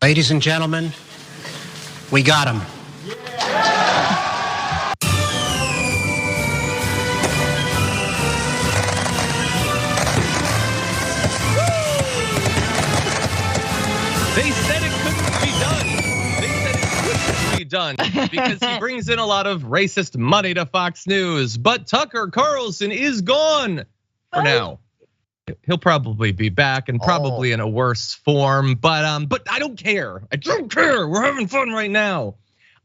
Ladies and gentlemen, we got him. They said it couldn't be done. They said it couldn't be done because he brings in a lot of racist money to Fox News. But Tucker Carlson is gone for now. He'll probably be back and probably in a worse form. But I don't care. I don't care. We're having fun right now.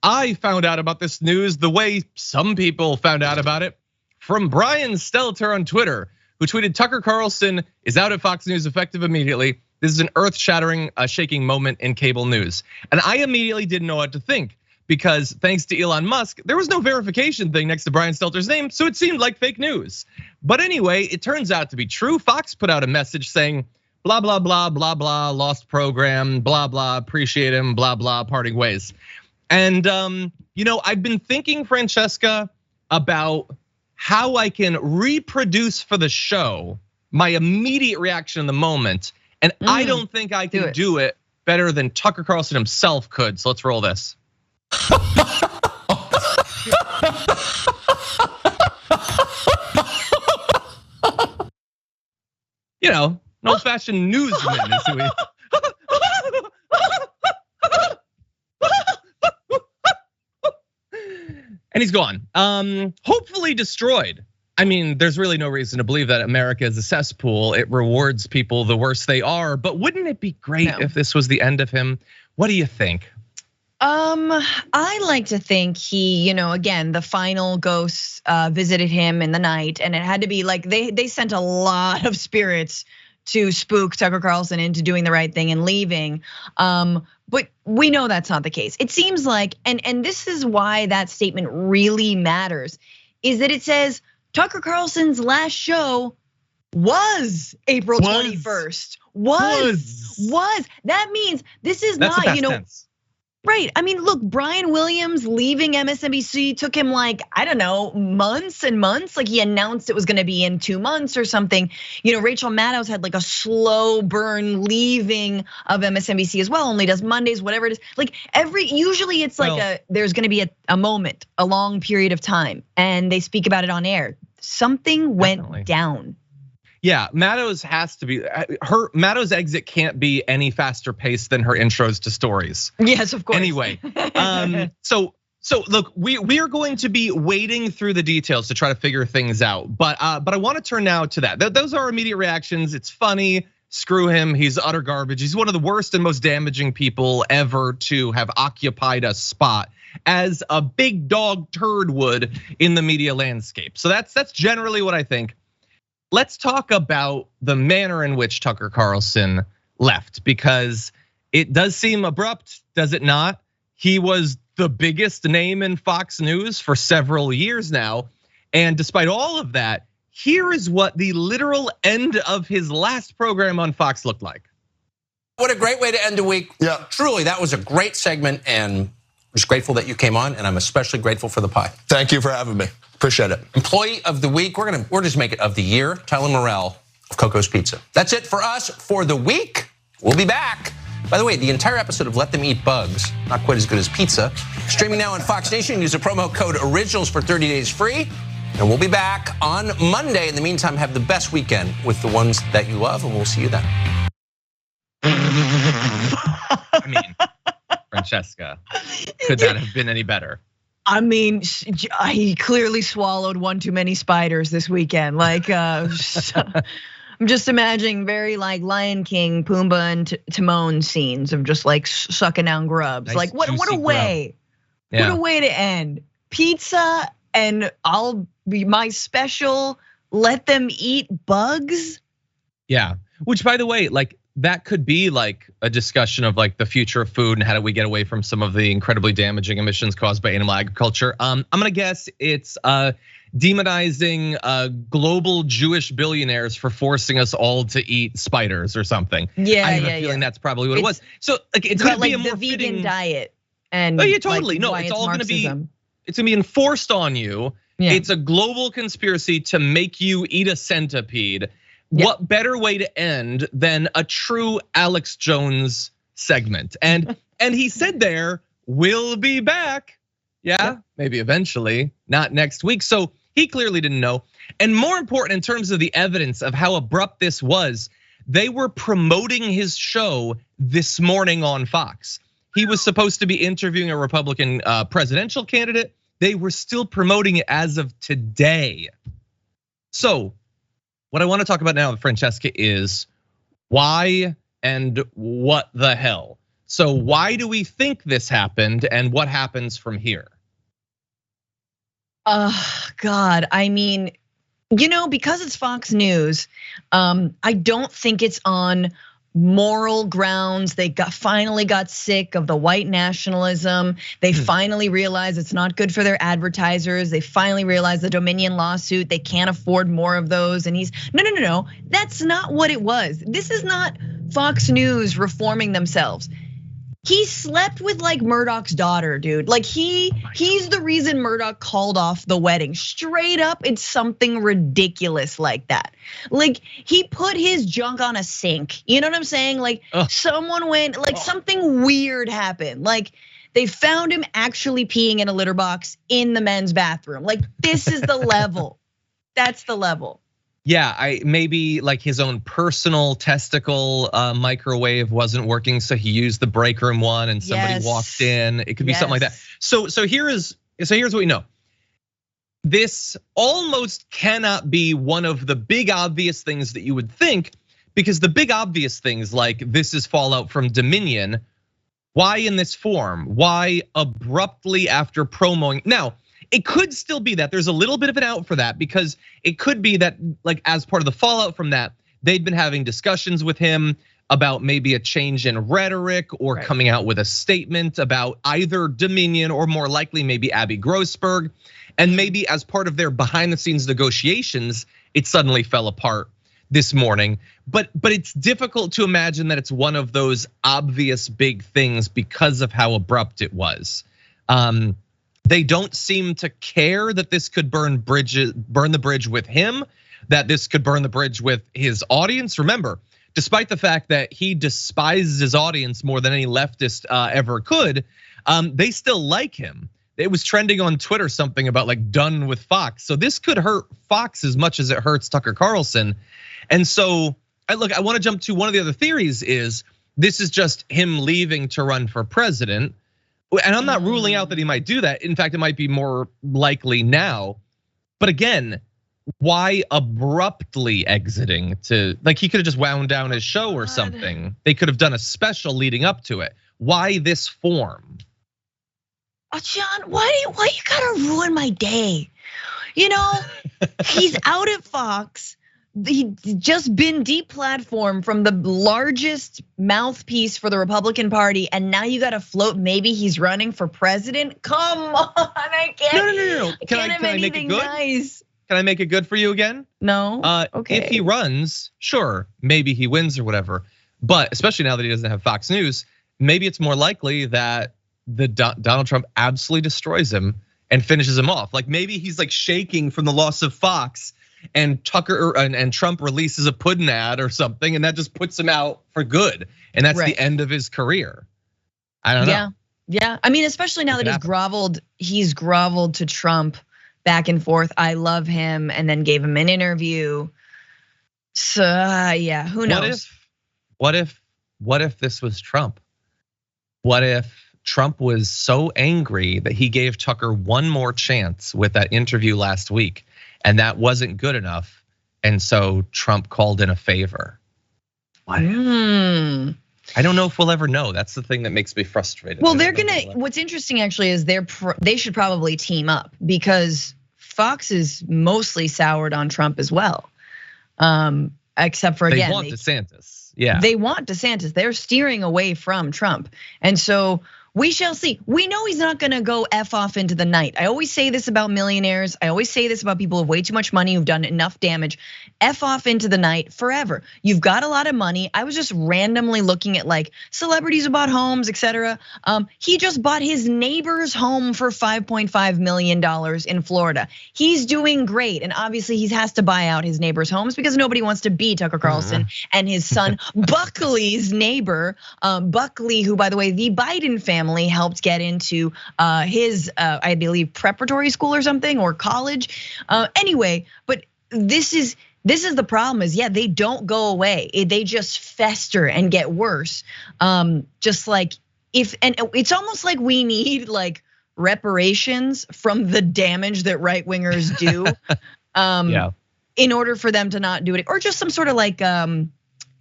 I found out about this news the way some people found out about it from Brian Stelter on Twitter, who tweeted, Tucker Carlson is out at Fox News effective immediately. This is an earth-shattering, shaking moment in cable news. And I immediately didn't know what to think because thanks to Elon Musk, there was no verification thing next to Brian Stelter's name, so it seemed like fake news. But anyway, it turns out to be true. Fox put out a message saying, blah, blah, blah, blah, blah, lost program, blah, blah, appreciate him, blah, blah, parting ways. And I've been thinking, Francesca, about how I can reproduce for the show my immediate reaction in the moment. And I don't think I can do it better than Tucker Carlson himself could. So let's roll this. An old-fashioned newsman is who he is. And he's gone. Hopefully destroyed. I mean, there's really no reason to believe that America is a cesspool. It rewards people the worse they are. But wouldn't it be great if this was the end of him? What do you think? I like to think he, again, the final ghosts visited him in the night, and it had to be like they sent a lot of spirits to spook Tucker Carlson into doing the right thing and leaving. But we know that's not the case. It seems like, and this is why that statement really matters, is that it says Tucker Carlson's last show was April 21st. Was. That means this is that's not, tense. Right. I mean, look, Brian Williams leaving MSNBC took him like, I don't know, months and months. Like he announced it was gonna be in 2 months or something. Rachel Maddow had like a slow burn leaving of MSNBC as well, only does Mondays, whatever it is. Like usually it's like there's gonna be a moment, a long period of time, and they speak about it on air. Something went down. Yeah, Maddow's has to be, Maddow's exit can't be any faster paced than her intros to stories. Yes, of course. Anyway, so look, we are going to be wading through the details to try to figure things out. But I want to turn now to that. Those are our immediate reactions. It's funny, screw him, he's utter garbage. He's one of the worst and most damaging people ever to have occupied a spot as a big dog turd would in the media landscape. So that's generally what I think. Let's talk about the manner in which Tucker Carlson left, because it does seem abrupt, does it not? He was the biggest name in Fox News for several years now. And despite all of that, here is what the literal end of his last program on Fox looked like. What a great way to end a week. Yeah, truly, that was a great segment, and I'm just grateful that you came on, and I'm especially grateful for the pie. Thank you for having me. Appreciate it. Employee of the week, we're just make it of the year, Tyler Morrell of Coco's Pizza. That's it for us for the week. We'll be back. By the way, the entire episode of Let Them Eat Bugs, not quite as good as pizza, streaming now on Fox Nation. Use the promo code ORIGINALS for 30 days free. And we'll be back on Monday. In the meantime, have the best weekend with the ones that you love, and we'll see you then. I mean, Francesca, could that have been any better? I mean, he clearly swallowed one too many spiders this weekend. Like, I'm just imagining very like Lion King, Pumbaa and Timon scenes of just like sucking down grubs. Nice, like, what a way, what a way to end. Pizza, and I'll be my special. Let them eat bugs. Yeah, which by the way, like that could be like a discussion of like the future of food and how do we get away from some of the incredibly damaging emissions caused by animal agriculture. I'm gonna guess it's demonizing global Jewish billionaires for forcing us all to eat spiders or something. Yeah, I have a feeling that's probably what it was. So like it's gonna be a more vegan fitting diet. And yeah, totally. Like, no, it's all Marxism. gonna be. It's gonna be enforced on you. Yeah. It's a global conspiracy to make you eat a centipede. Yeah. What better way to end than a true Alex Jones segment. And he said there, we'll be back. Yeah, maybe eventually, not next week. So he clearly didn't know. And more important in terms of the evidence of how abrupt this was, they were promoting his show this morning on Fox. He was supposed to be interviewing a Republican presidential candidate. They were still promoting it as of today. So what I want to talk about now with Francesca is why and what the hell. So why do we think this happened and what happens from here? God, I mean, because it's Fox News, I don't think it's on moral grounds. They finally got sick of the white nationalism. They finally realized it's not good for their advertisers. They finally realized the Dominion lawsuit, they can't afford more of those. And he's, no, that's not what it was. This is not Fox News reforming themselves. He slept with like Murdoch's daughter, dude. Like he's the reason Murdoch called off the wedding. Straight up, it's something ridiculous like that. Like he put his junk on a sink. You know what I'm saying? Like someone went, like something weird happened. Like they found him actually peeing in a litter box in the men's bathroom. Like this is the level. That's the level. Yeah, maybe like his own personal testicle microwave wasn't working, so he used the break room one, and somebody walked in. It could be something like that. So here's what we know. This almost cannot be one of the big obvious things that you would think, because the big obvious things like this is fallout from Dominion. Why in this form? Why abruptly after promoing? Now, it could still be that there's a little bit of an out for that, because it could be that like as part of the fallout from that, they'd been having discussions with him about maybe a change in rhetoric or coming out with a statement about either Dominion or more likely maybe Abby Grossberg. And maybe as part of their behind the scenes negotiations, it suddenly fell apart this morning. But it's difficult to imagine that it's one of those obvious big things because of how abrupt it was. They don't seem to care that this could burn the bridge with him, that this could burn the bridge with his audience. Remember, despite the fact that he despises his audience more than any leftist ever could, they still like him. It was trending on Twitter something about like done with Fox. So this could hurt Fox as much as it hurts Tucker Carlson. And so, I want to jump to one of the other theories is this is just him leaving to run for president. And I'm not ruling out that he might do that. In fact, it might be more likely now. But again, why abruptly exiting to, like he could have just wound down his show or something. They could have done a special leading up to it. Why this form? John, why you gotta ruin my day? He's out at Fox. He's just been deplatformed from the largest mouthpiece for the Republican Party, and now you got to float. Maybe he's running for president. Come on, I can't. No. Can I make it good? Nice. Can I make it good for you again? No. Okay. If he runs, sure, maybe he wins or whatever. But especially now that he doesn't have Fox News, maybe it's more likely that Donald Trump absolutely destroys him and finishes him off. Like maybe he's like shaking from the loss of Fox. And Tucker and Trump releases a pudding ad or something, and that just puts him out for good. And that's the end of his career. I don't know. Yeah. I mean, especially now that he's groveled to Trump back and forth. I love him, and then gave him an interview. So yeah, who knows? What if this was Trump? What if Trump was so angry that he gave Tucker one more chance with that interview last week? And that wasn't good enough. And so Trump called in a favor. I don't know if we'll ever know. That's the thing that makes me frustrated. Well, what's interesting actually is they should probably team up, because Fox is mostly soured on Trump as well. Except for again, they want DeSantis. Yeah. They want DeSantis. They're steering away from Trump. And so We shall see. We know he's not gonna go F off into the night. I always say this about millionaires. I always say this about people with way too much money who've done enough damage. F off into the night forever. You've got a lot of money. I was just randomly looking at like celebrities who bought homes, etc. He just bought his neighbor's home for $5.5 million in Florida. He's doing great, and obviously he has to buy out his neighbor's homes because nobody wants to be Tucker Carlson and his son Buckley's neighbor. Buckley, who by the way, the Biden family helped get into his, I believe, preparatory school or something, or college. Anyway, but this is the problem is, yeah, they don't go away. They just fester and get worse. Just like and it's almost like we need like reparations from the damage that right wingers do. In order for them to not do it, or just some sort of like, the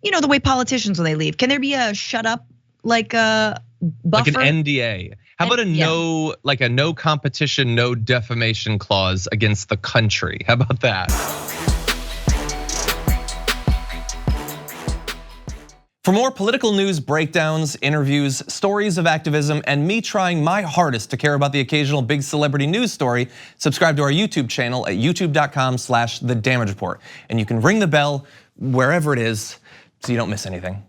way politicians when they leave. Can there be a shut up like a buffer? Like an NDA. How about a no competition, no defamation clause against the country? How about that? For more political news breakdowns, interviews, stories of activism, and me trying my hardest to care about the occasional big celebrity news story, subscribe to our YouTube channel at youtube.com/The Damage Report. And you can ring the bell wherever it is so you don't miss anything.